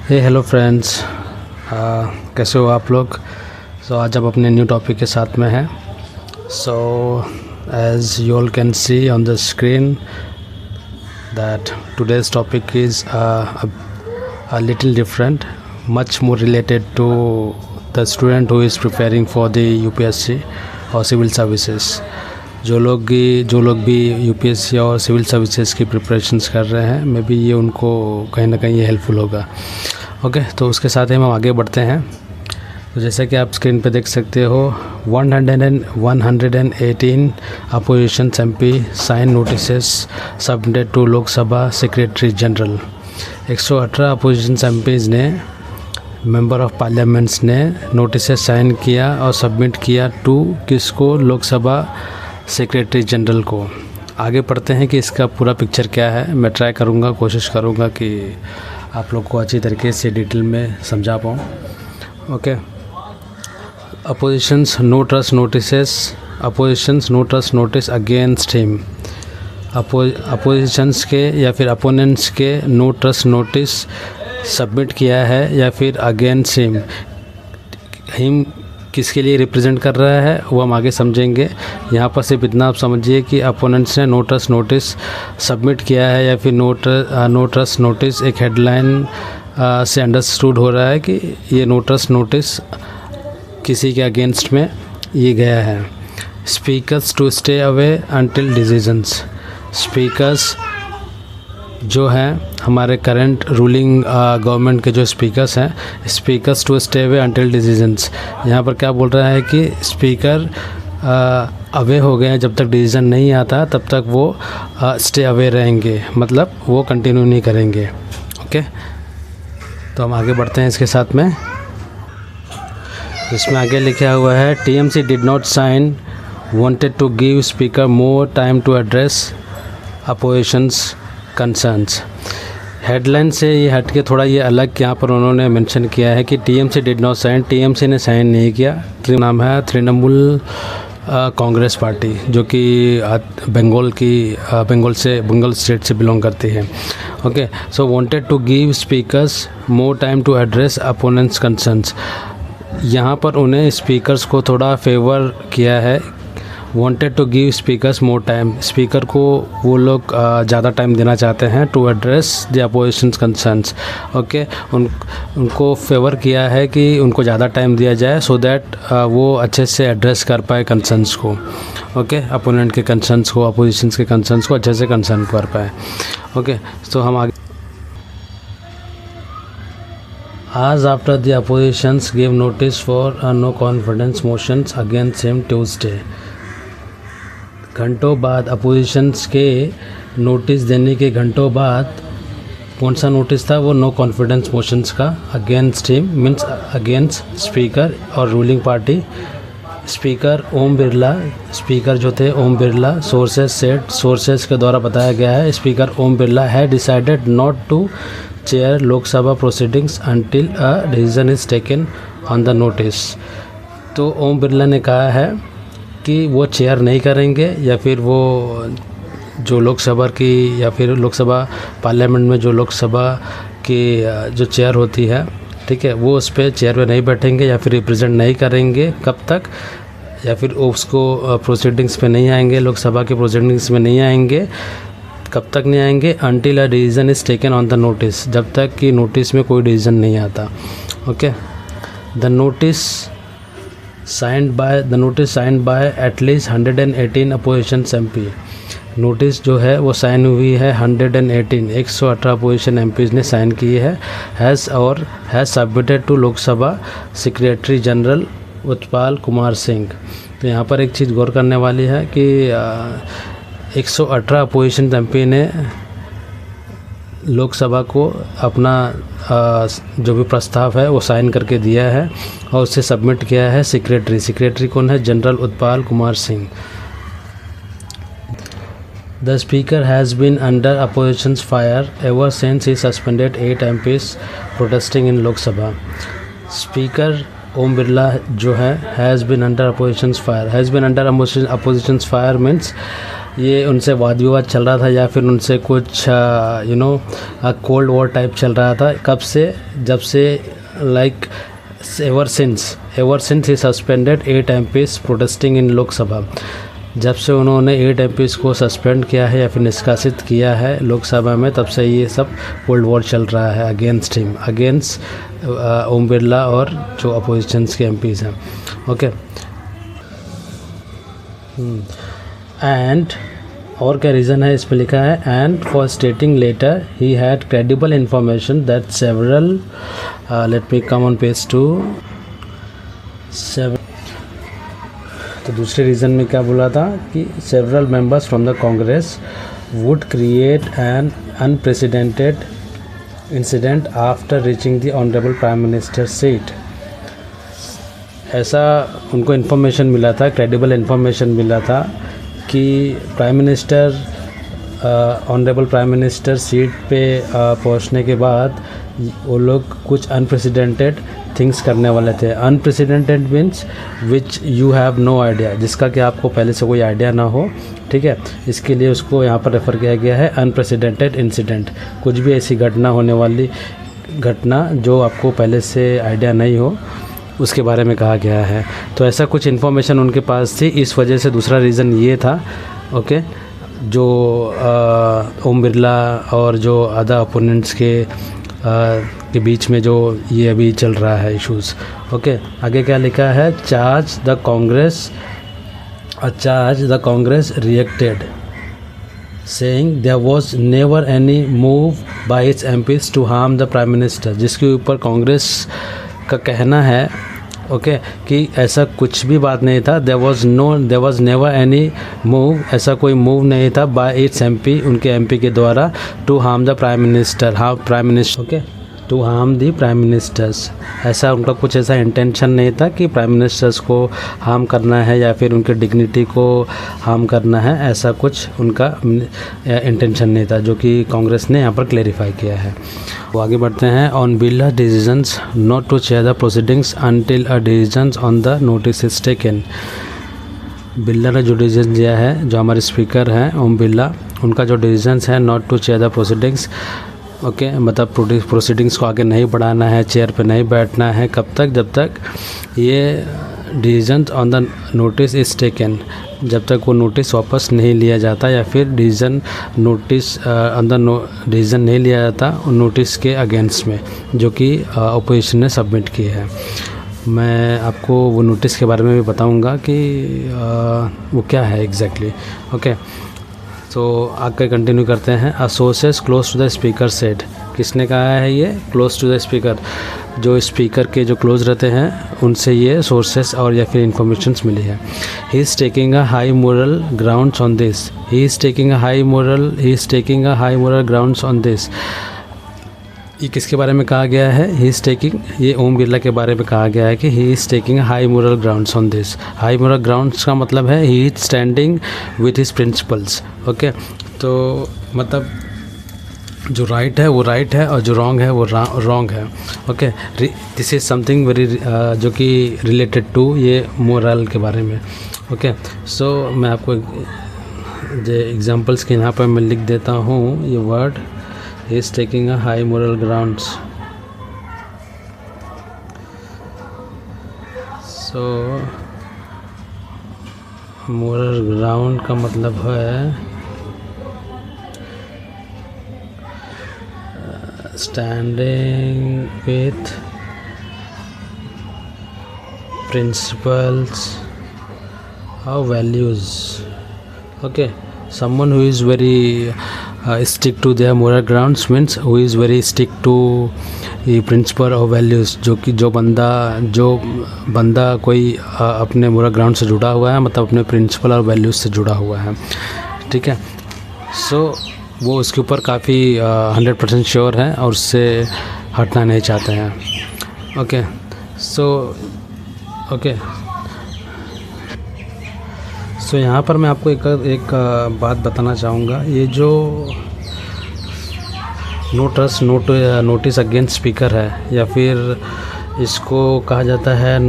Hello friends, कैसे हो आप लोग। आज आप अपने न्यू टॉपिक के साथ में हैं। As you all can see on the screen that today's topic is a little different, much more related to the student who is preparing for the UPSC or civil services। जो लोग भी UPSC और civil services की preparations कर रहे हैं, may be ये उनको कहीं ना कहीं ये हेल्पफुल होगा। ओके, तो उसके साथ ही हम आगे बढ़ते हैं। तो जैसा कि आप स्क्रीन पे देख सकते हो, 118 opposition MP sign notices submitted to Lok Sabha secretary general. 118 opposition MPs ने, मेंबर ऑफ पार्लियामेंट्स ने नोटिस साइन किया और सबमिट किया टू किसको, लोकसभा सेक्रेटरी जनरल को। आगे पढ़ते हैं कि इसका पूरा पिक्चर क्या है। मैं ट्राई करूँगा, कोशिश करूँगा कि आप लोग को अच्छी तरीके से डिटेल में समझा पाऊँ। Okay, oppositions no trust notice against him. Oppositions के या फिर अपोनेंट्स के नो ट्रस्ट नोटिस सबमिट किया है या फिर अगेंस्ट हिम किसके लिए रिप्रेजेंट कर रहा है वो हम आगे समझेंगे। यहाँ पर सिर्फ इतना आप समझिए कि अपोनेंट्स ने नो ट्रस्ट नोटिस सबमिट किया है या फिर नो ट्रस्ट नोटिस एक हेडलाइन से अंडरस्टूड हो रहा है कि ये नो ट्रस्ट नोटिस किसी के अगेंस्ट में ये गया है। Speakers to stay away until decisions. Speakers जो हैं हमारे करंट रूलिंग गवर्नमेंट के जो स्पीकर्स हैं, speakers to stay away until decisions. यहाँ पर क्या बोल रहा है कि स्पीकर अवे हो गए हैं, जब तक डिसीजन नहीं आता तब तक वो स्टे अवे रहेंगे, मतलब वो कंटिन्यू नहीं करेंगे। ओके, तो हम आगे बढ़ते हैं इसके साथ में। इसमें आगे लिखा हुआ है, TMC did not sign, wanted to give speaker more time to address oppositions concerns. Headline से ये हट के थोड़ा ये अलग यहाँ पर उन्होंने मेंशन किया है कि TMC did not sign, TMC ने साइन नहीं किया। नाम है तृणमूल कांग्रेस पार्टी, जो कि बंगाल स्टेट से बिलोंग करती है। Okay, so wanted to give speakers more time to address opponents concerns. यहाँ पर उन्हें स्पीकर्स को थोड़ा फेवर किया है। Wanted to give speakers more time, speaker को वो लोग ज़्यादा टाइम देना चाहते हैं to address the opposition concerns. Okay, उनको फेवर किया है कि उनको ज़्यादा टाइम दिया जाए सो दैट वो अच्छे से एड्रेस कर पाए कंसर्न्स को। ओके, अपोनेंट के कंसर्न्स को, अपोजिशन के कंसर्न्स को अच्छे से कंसर्न कर पाए। ओके, तो हम आगे। As after the oppositions gave notice for no confidence motions against him Tuesday। घंटों बाद अपोजिशंस के नोटिस देने के घंटों बाद कौन सा नोटिस था, वो नो कॉन्फिडेंस मोशंस का against him, means against speaker और ruling party. Speaker Om Birla, speaker जो थे ओम बिरला, सोर्सेस के द्वारा बताया गया है, स्पीकर ओम बिरला है decided not to chair Lok Sabha proceedings until a decision is taken on the notice. तो ओम बिरला ने कहा है कि वो चेयर नहीं करेंगे, या फिर वो जो लोकसभा की या फिर लोकसभा पार्लियामेंट में जो लोकसभा की जो चेयर होती है, ठीक है, वो उस पर चेयर पे नहीं बैठेंगे या फिर रिप्रेजेंट नहीं करेंगे। कब तक, या फिर उसको प्रोसीडिंग्स पे नहीं आएंगे, लोकसभा के प्रोसीडिंग्स में नहीं आएंगे। कब तक नहीं आएंगे, until a decision is taken on the notice, जब तक कि नोटिस में कोई डिसीजन नहीं आता। Okay, the notice signed by at least 118 opposition MP। Notice जो है वो साइन हुई है 118 अपोजिशन MPs ने साइन की है। Has submitted to Lok Sabha secretary general Utpal Kumar Singh. तो यहाँ पर एक चीज़ गौर करने वाली है कि 118 अपोजिशन MP ने लोकसभा को अपना जो भी प्रस्ताव है वो साइन करके दिया है और उसे सबमिट किया है सेक्रेटरी कौन है, general Utpal Kumar Singh. The speaker has been under opposition's fire ever since he suspended 8 MPs protesting in Lok Sabha. Speaker Om Birla जो है has been under opposition's fire means ये उनसे वाद विवाद चल रहा था या फिर उनसे कुछ कोल्ड वॉर टाइप चल रहा था। कब से? जब से like ever since he suspended 8 MPs protesting in Lok Sabha. जब से उन्होंने 8 MPs को सस्पेंड किया है या फिर निष्कासित किया है लोकसभा में, तब से ये सब कोल्ड वॉर चल रहा है against him, against Om Birla और जो अपोजिशंस के MPs हैं। ओके, एंड और क्या रीज़न है? इस पर लिखा है and for stating letter he had credible information that several let me come on page 2। तो दूसरे रीज़न में क्या बोला था कि several members from the Congress would create an unprecedented incident after reaching the honourable prime minister seat. ऐसा उनको information मिला था, क्रेडिबल इन्फॉर्मेशन मिला था कि prime minister honourable prime minister seat पे पहुंचने के बाद वो लोग कुछ अनप्रेसिडेंटेड थिंग्स करने वाले थे। Unprecedented means which you have no idea, जिसका कि आपको पहले से कोई आइडिया ना हो, ठीक है। इसके लिए उसको यहाँ पर रेफ़र किया गया है अनप्रेसिडेंटेड इंसिडेंट। कुछ भी ऐसी घटना होने वाली घटना जो आपको पहले से आइडिया नहीं हो, उसके बारे में कहा गया है। तो ऐसा कुछ इन्फॉर्मेशन उनके पास थी, इस वजह से दूसरा रीज़न ये था। ओके, जो ओम बिरला और जो अदर ओपोनेंट्स के बीच में जो ये अभी चल रहा है इश्यूज़। ओके, आगे क्या लिखा है? Charge the Congress reacted saying there was never any move by its MPs to harm the Prime Minister, जिसके ऊपर कांग्रेस का कहना है ओके कि ऐसा कुछ भी बात नहीं था। There was never any move, ऐसा कोई मूव नहीं था बाय इट्स MP, उनके MP के द्वारा to harm the prime minister, okay, to harm the prime ministers. ऐसा उनका कुछ ऐसा इंटेंशन नहीं था कि प्राइम मिनिस्टर्स को हार्म करना है या फिर उनके डिग्निटी को हार्म करना है, ऐसा कुछ उनका इंटेंशन नहीं था, जो कि कांग्रेस ने यहाँ पर क्लेरिफाई किया है। वो आगे बढ़ते हैं। On Birla decisions not to chair the proceedings until a decisions on the notice is taken. Birla ने जो डिसीजन दिया है, जो हमारे स्पीकर हैं ओम बिरला, उनका जो डिसीजंस है not to chair the proceedings, okay, मतलब प्रोसीडिंग्स को आगे नहीं बढ़ाना है, चेयर पे नहीं बैठना है। कब तक? जब तक ये decision on the notice is taken, जब तक वो नोटिस वापस नहीं लिया जाता या फिर नोटिस ऑन द डिसीजन नहीं लिया जाता नोटिस के अगेंस्ट में, जो कि अपोजिशन ने सबमिट की है। मैं आपको वो नोटिस के बारे में भी बताऊंगा कि वो क्या है एग्जैक्टली। ओके, तो आगे कंटिन्यू करते हैं। A sources close to the speaker said, किसने कहा है ये? क्लोज टू द स्पीकर, जो स्पीकर के जो क्लोज रहते हैं उनसे ये सोर्सेस और या फिर इंफॉर्मेशंस मिली है। He is taking a high moral grounds on this, he is taking a high moral grounds on this. ये किसके बारे में कहा गया है? ही इज़ टेकिंग, ये ओम बिरला के बारे में कहा गया है कि he is taking high moral grounds on this. High moral grounds का मतलब है he is standing with his principles. Okay, तो मतलब जो राइट है वो राइट है और जो रॉन्ग है वो रॉन्ग है। Okay, this is something very जो कि रिलेटेड टू ये मोरल के बारे में। ओके, सो मैं आपको जो एग्जांपल्स के यहाँ पर मैं लिख देता हूँ ये word, he is taking a high moral grounds। so moral ground का मतलब है standing with principles or values। okay, someone who is very stick to their moral grounds means who is very stick to principle or values, जो बंदा कोई अपने moral ground से जुड़ा हुआ है, मतलब अपने principle और values से जुड़ा हुआ है, ठीक है। सो वो उसके ऊपर काफ़ी 100% श्योर है और उससे हटना नहीं चाहते हैं। ओके, सो यहाँ पर मैं आपको एक बात बताना चाहूँगा। ये जो नोटिस अगेंस्ट स्पीकर है, या फिर इसको कहा जाता है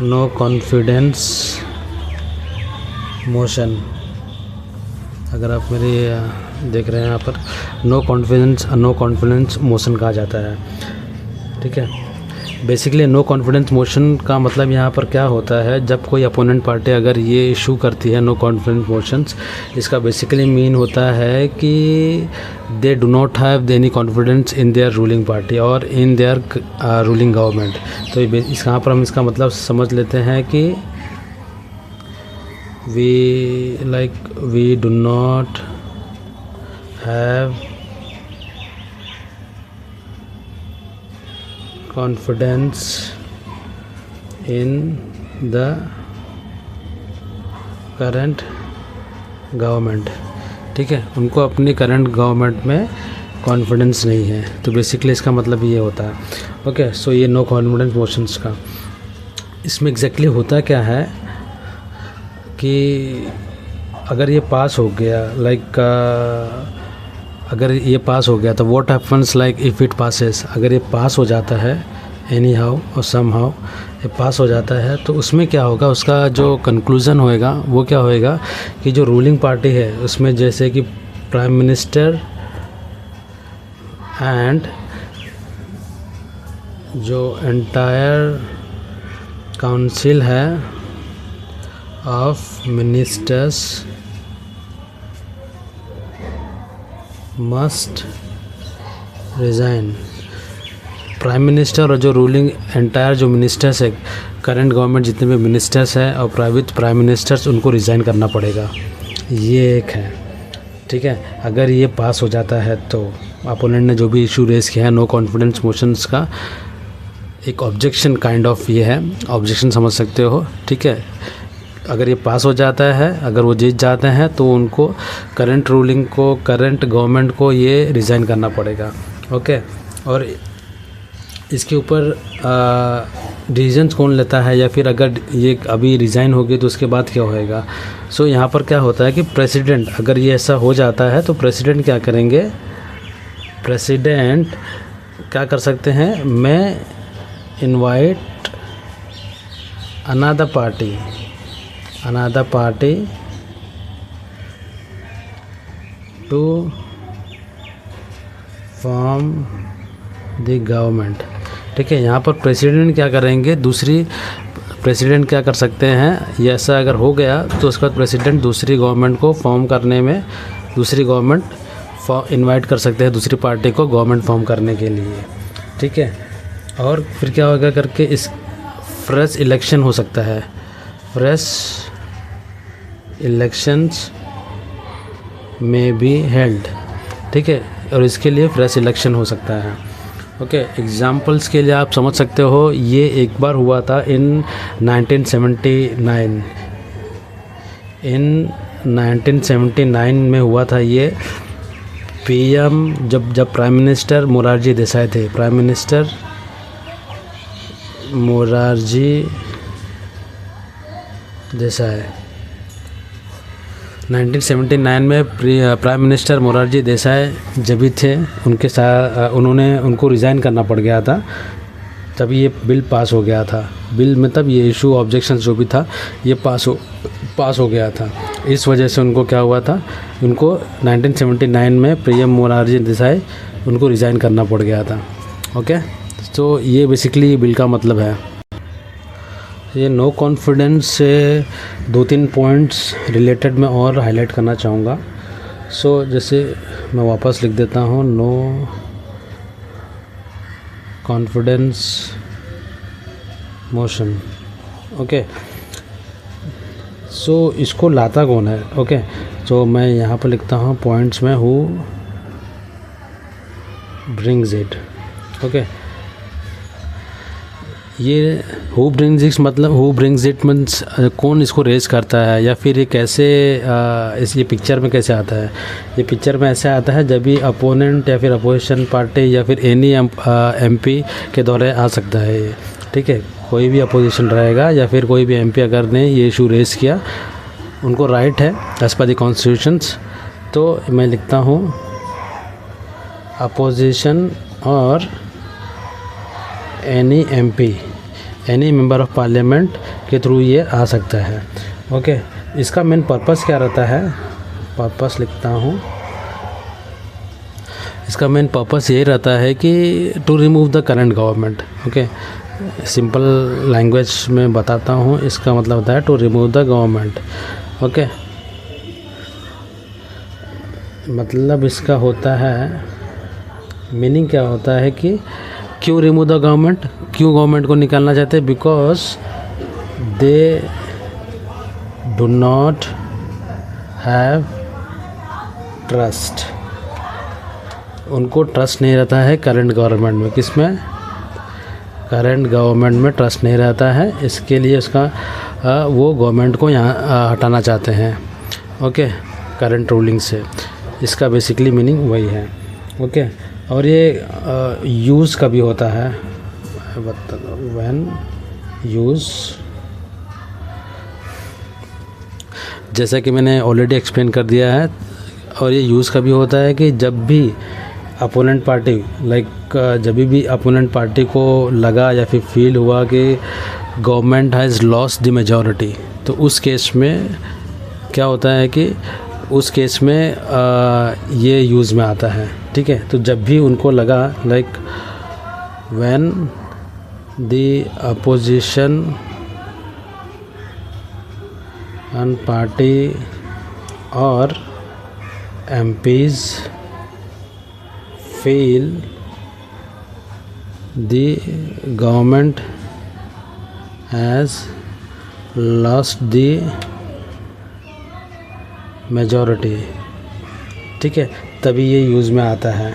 नो कॉन्फिडेंस मोशन, अगर आप मेरे देख रहे हैं यहाँ पर नो कॉन्फिडेंस मोशन कहा जाता है। ठीक है, बेसिकली नो कॉन्फिडेंस मोशन का मतलब यहाँ पर क्या होता है, जब कोई अपोनेंट पार्टी अगर ये इशू करती है नो कॉन्फिडेंस मोशंस, इसका बेसिकली मीन होता है कि they do not have any confidence in their ruling party और इन देयर रूलिंग गवर्नमेंट। तो यहाँ पर हम इसका मतलब समझ लेते हैं कि we do not have confidence in the current government। ठीक है, उनको अपनी करंट गवर्नमेंट में कॉन्फिडेंस नहीं है। तो बेसिकली इसका मतलब ये होता है। ओके, सो ये नो कॉन्फिडेंस मोशंस का इसमें एग्जैक्टली होता क्या है कि अगर ये पास हो गया अगर ये पास हो गया तो what happens if it passes, अगर ये पास हो जाता है एनी हाउ और सम हाउ ये पास हो जाता है तो उसमें क्या होगा, उसका जो कंक्लूज़न होएगा वो क्या होएगा कि जो रूलिंग पार्टी है उसमें जैसे कि प्राइम मिनिस्टर एंड जो एंटायर काउंसिल है of ministers must resign. Prime minister और जो रूलिंग एंटायर जो मिनिस्टर्स है, करंट गवर्नमेंट जितने भी मिनिस्टर्स हैं और प्राइवेट प्राइम मिनिस्टर्स, उनको रिज़ाइन करना पड़ेगा। ये एक है। ठीक है, अगर ये पास हो जाता है तो अपोनेंट ने जो भी इशू रेज़ किया है नो कॉन्फिडेंस मोशंस का एक ऑब्जेक्शन काइंड ऑफ ये है, ऑब्जेक्शन समझ सकते हो। ठीक है, अगर ये पास हो जाता है, अगर वो जीत जाते हैं तो उनको करंट रूलिंग को, करंट गवर्नमेंट को ये रिज़ाइन करना पड़ेगा। ओके, और इसके ऊपर डिसीजंस कौन लेता है, या फिर अगर ये अभी रिज़ाइन होगी तो उसके बाद क्या होएगा। सो यहाँ पर क्या होता है कि प्रेसिडेंट, अगर ये ऐसा हो जाता है तो प्रेसिडेंट क्या करेंगे, प्रेसिडेंट क्या कर सकते हैं, may invite another party to form the government. ठीक है, यहाँ पर प्रेसिडेंट क्या करेंगे, प्रेसिडेंट क्या कर सकते हैं, ये ऐसा अगर हो गया तो उसके बाद प्रेसिडेंट दूसरी गवर्नमेंट को फॉर्म करने में, दूसरी गवर्नमेंट इनवाइट कर सकते हैं दूसरी पार्टी को गवर्नमेंट फॉर्म करने के लिए। ठीक है, और फिर क्या होगा करके इस फ्रेश इलेक्शन हो सकता है, फ्रेश इलेक्शंस में बी हेल्ड। ठीक है, और इसके लिए फ्रेश इलेक्शन हो सकता है। ओके, एग्जांपल्स के लिए आप समझ सकते हो, ये एक बार हुआ था इन 1979। इन 1979 में हुआ था ये। पीएम जब प्राइम मिनिस्टर मोरारजी देसाई थे, प्राइम मिनिस्टर मोरारजी देसाई 1979 में प्राइम मिनिस्टर मोरारजी देसाई जब भी थे, उनके साथ उनको रिज़ाइन करना पड़ गया था, तब ये बिल पास हो गया था। बिल मतलब ये इशू ऑब्जेक्शन जो भी था ये पास हो गया था। इस वजह से उनको क्या हुआ था, उनको 1979 में पीएम मोरारजी देसाई उनको रिज़ाइन करना पड़ गया था। ओके, तो ये बेसिकली बिल का मतलब है। ये नो कॉन्फिडेंस से 2-3 पॉइंट्स रिलेटेड मैं और हाईलाइट करना चाहूँगा। जैसे मैं वापस लिख देता हूँ, नो कॉन्फिडेंस मोशन। ओके, इसको लाता कौन है। ओके, मैं यहाँ पर लिखता हूँ पॉइंट्स में, हु ब्रिंग्स इट। ओके, ये हु ब्रिंग्स इट मीन्स कौन इसको रेज करता है, या फिर ये कैसे ये पिक्चर में कैसे आता है। ये पिक्चर में ऐसे आता है जब भी अपोनेंट या फिर अपोजिशन पार्टी या फिर एनी एमपी के द्वारा आ सकता है ये। ठीक है, कोई भी अपोजिशन रहेगा या फिर कोई भी एमपी अगर ने ये इशू रेज किया, उनको राइट है एज पर द कॉन्स्टिट्यूशंस। तो मैं लिखता हूँ अपोजिशन और any MP, any member of parliament के थ्रू ये आ सकता है। ओके, इसका मेन पर्पस क्या रहता है, पर्पस लिखता हूँ, इसका मेन पर्पस यही रहता है कि to remove the current government. Okay, simple language में बताता हूँ, इसका मतलब होता है to remove the government. Okay, मतलब इसका होता है, मीनिंग क्या होता है कि क्यों रिमूव द गवर्नमेंट, क्यों गवर्नमेंट को निकालना चाहते हैं, because they do not have trust, उनको ट्रस्ट नहीं रहता है करंट गवर्नमेंट में। किस में? करंट गवर्नमेंट में ट्रस्ट नहीं रहता है, इसके लिए उसका वो गवर्नमेंट को यहाँ हटाना चाहते हैं। ओके, करंट रूलिंग से, इसका बेसिकली मीनिंग वही है। ओके, और ये यूज़ कभी होता है, व्हेन यूज़, जैसा कि मैंने ऑलरेडी एक्सप्लेन कर दिया है। और ये यूज़ कभी होता है कि जब भी अपोनेंट पार्टी जब भी अपोनेंट पार्टी को लगा या फिर फील हुआ कि government has lost the majority, तो उस केस में क्या होता है कि उस केस में ये यूज़ में आता है। ठीक है, तो जब भी उनको लगा when the opposition and party और MPs feel the government has lost the majority, ठीक है, तभी ये यूज़ में आता है।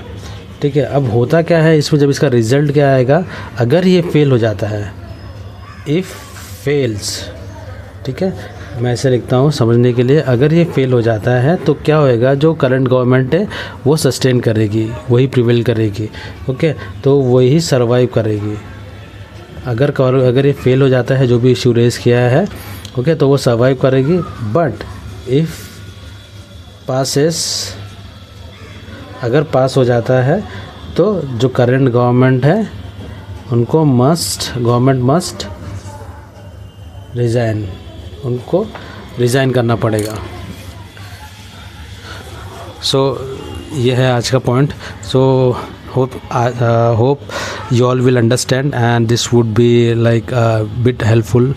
ठीक है, अब होता क्या है इसमें, जब इसका रिज़ल्ट क्या आएगा, अगर ये फेल हो जाता है, इफ़ फेल्स, ठीक है, मैं ऐसे लिखता हूँ समझने के लिए, अगर ये फेल हो जाता है तो क्या होएगा, जो करंट गवर्नमेंट है वो सस्टेन करेगी, वही प्रिवेल करेगी। ओके, तो वही सरवाइव करेगी। अगर ये फेल हो जाता है, जो भी इशू रेस किया है, ओके, तो वो सरवाइव करेगी। बट इफ़ पासेस, अगर पास हो जाता है तो जो करंट गवर्नमेंट है उनको गवर्नमेंट मस्ट रिज़ाइन, उनको रिज़ाइन करना पड़ेगा। सो ये है आज का point. So hope you all will understand and this would be like a bit helpful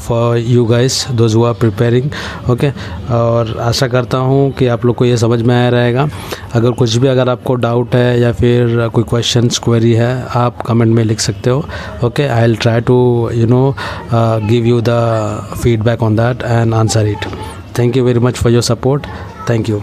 for you guys those who are preparing. okay, और आशा करता हूँ कि आप लोग को ये समझ में आया रहेगा। अगर आपको डाउट है या फिर कोई क्वेश्चंस क्वेरी है, आप कमेंट में लिख सकते हो। Okay, I will try to give you the feedback on that and answer it. Thank you very much for your support. Thank you.